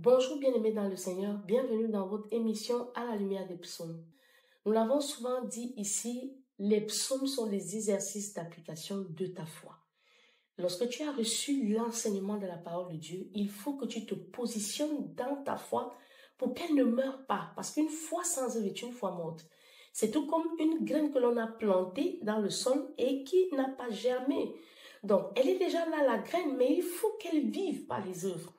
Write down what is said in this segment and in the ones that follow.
Bonjour bien-aimés dans le Seigneur, bienvenue dans votre émission à la lumière des psaumes. Nous l'avons souvent dit ici, les psaumes sont les exercices d'application de ta foi. Lorsque tu as reçu l'enseignement de la parole de Dieu, il faut que tu te positionnes dans ta foi pour qu'elle ne meure pas, parce qu'une foi sans œuvre est une foi morte. C'est tout comme une graine que l'on a plantée dans le sol et qui n'a pas germé. Donc, elle est déjà là, la graine, mais il faut qu'elle vive par les œuvres.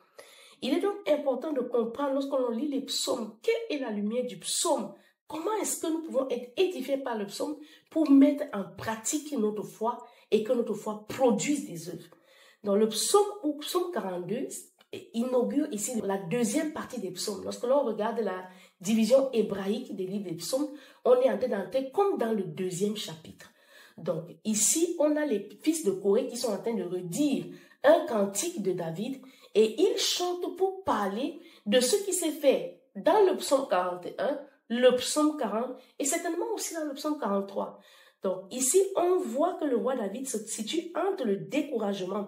Il est donc important de comprendre lorsque l'on lit les psaumes, quelle est la lumière du psaume? Comment est-ce que nous pouvons être édifiés par le psaume pour mettre en pratique notre foi et que notre foi produise des œuvres? Dans le psaume ou psaume 42, inaugure ici la deuxième partie des psaumes. Lorsque l'on regarde la division hébraïque des livres des psaumes, on est en train d'entrer comme dans le deuxième chapitre. Donc ici, on a les fils de Corée qui sont en train de redire un cantique de David et ils chantent pour parler de ce qui s'est fait dans le psaume 41, le psaume 40 et certainement aussi dans le psaume 43. Donc ici, on voit que le roi David se situe entre le découragement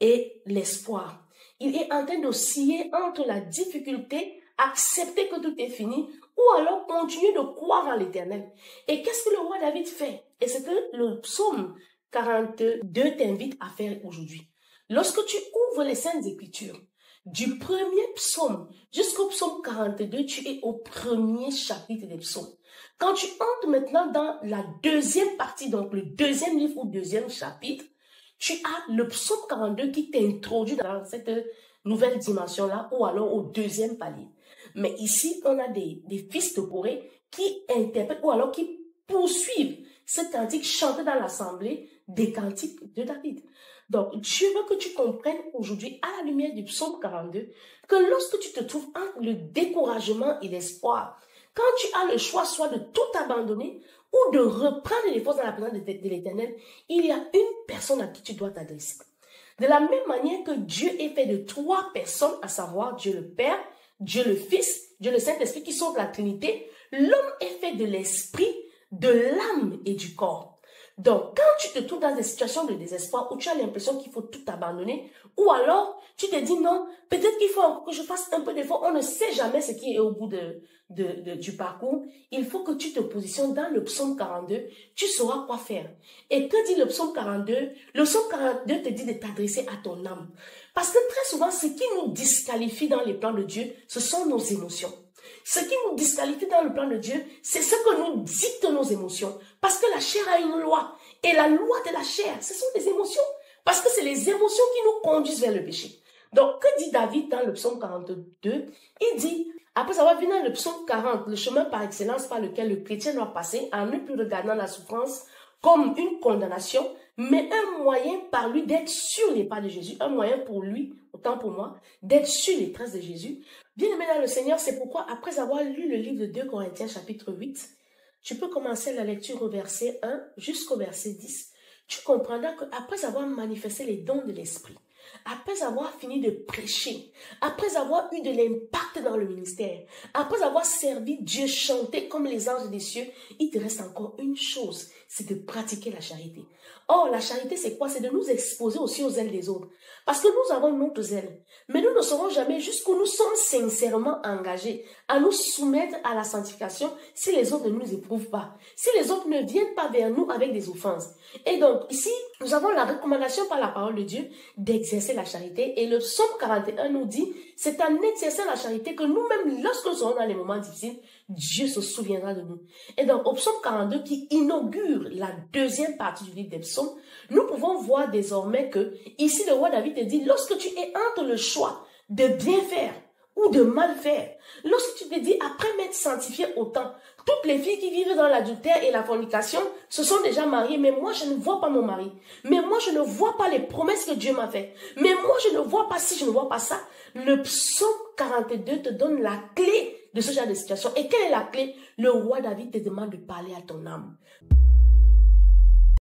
et l'espoir. Il est en train d'osciller entre la difficulté, accepter que tout est fini, ou alors continuer de croire en l'Éternel. Et qu'est-ce que le roi David fait? Et c'est que le psaume 42 t'invite à faire aujourd'hui. Lorsque tu ouvres les Saintes Écritures, du premier psaume jusqu'au psaume 42, tu es au premier chapitre des psaumes. Quand tu entres maintenant dans la deuxième partie, donc le deuxième livre ou deuxième chapitre, tu as le psaume 42 qui t'introduit dans cette nouvelle dimension-là ou alors au deuxième palier. Mais ici, on a des fils de Corée qui interprètent ou alors qui poursuivent ce cantique chanté dans l'assemblée des cantiques de David. Donc, Dieu veut que tu comprennes aujourd'hui, à la lumière du psaume 42, que lorsque tu te trouves entre le découragement et l'espoir, quand tu as le choix soit de tout abandonner ou de reprendre les forces dans la présence de l'Éternel, il y a une personne à qui tu dois t'adresser. De la même manière que Dieu est fait de trois personnes, à savoir Dieu le Père, Dieu le Fils, Dieu le Saint-Esprit, qui sont de la Trinité, l'homme est fait de l'esprit, de l'âme et du corps. Donc, quand tu te trouves dans des situations de désespoir où tu as l'impression qu'il faut tout abandonner, ou alors tu te dis non, peut-être qu'il faut encore que je fasse un peu d'effort, on ne sait jamais ce qui est au bout du parcours, il faut que tu te positionnes dans le psaume 42, tu sauras quoi faire. Et que dit le psaume 42? Le psaume 42 te dit de t'adresser à ton âme. Parce que très souvent, ce qui nous disqualifie dans les plans de Dieu, ce sont nos émotions. Ce qui nous disqualifie dans le plan de Dieu, c'est ce que nous dictent nos émotions. Parce que la chair a une loi. Et la loi de la chair, ce sont les émotions. Parce que c'est les émotions qui nous conduisent vers le péché. Donc, que dit David dans le psaume 42? Il dit, après avoir vu dans le psaume 40, le chemin par excellence par lequel le chrétien doit passer en ne plus regardant la souffrance comme une condamnation, mais un moyen par lui d'être sur les pas de Jésus, un moyen pour lui, autant pour moi, d'être sur les traces de Jésus. Bien-aimé dans le Seigneur, c'est pourquoi après avoir lu le livre de 2 Corinthiens chapitre 8, tu peux commencer la lecture au verset 1 jusqu'au verset 10. Tu comprendras qu'après avoir manifesté les dons de l'esprit, après avoir fini de prêcher, après avoir eu de l'impact dans le ministère, après avoir servi Dieu, chanté comme les anges des cieux, il te reste encore une chose, c'est de pratiquer la charité. Or, la charité, c'est quoi? C'est de nous exposer aussi aux ailes des autres. Parce que nous avons notre zèle. Mais nous ne saurons jamais jusqu'où nous sommes sincèrement engagés à nous soumettre à la sanctification si les autres ne nous éprouvent pas. Si les autres ne viennent pas vers nous avec des offenses. Et donc, ici, nous avons la recommandation par la parole de Dieu d'exercer la charité. Et le psaume 41 nous dit, c'est en exerçant la charité que nous-mêmes, lorsque nous serons dans les moments difficiles, Dieu se souviendra de nous. Et donc, au psaume 42 qui inaugure la deuxième partie du livre des psaumes, nous pouvons voir désormais que, ici, le roi David te dit, lorsque tu es entre le choix de bien faire ou de mal faire, lorsque tu te dis, après m'être sanctifié autant, toutes les filles qui vivent dans l'adultère et la fornication se sont déjà mariées, mais moi, je ne vois pas mon mari. Mais moi, je ne vois pas les promesses que Dieu m'a faites. Mais moi, je ne vois pas ci, je ne vois pas ça. Le psaume 42 te donne la clé de ce genre de situation. Et quelle est la clé? Le roi David te demande de parler à ton âme.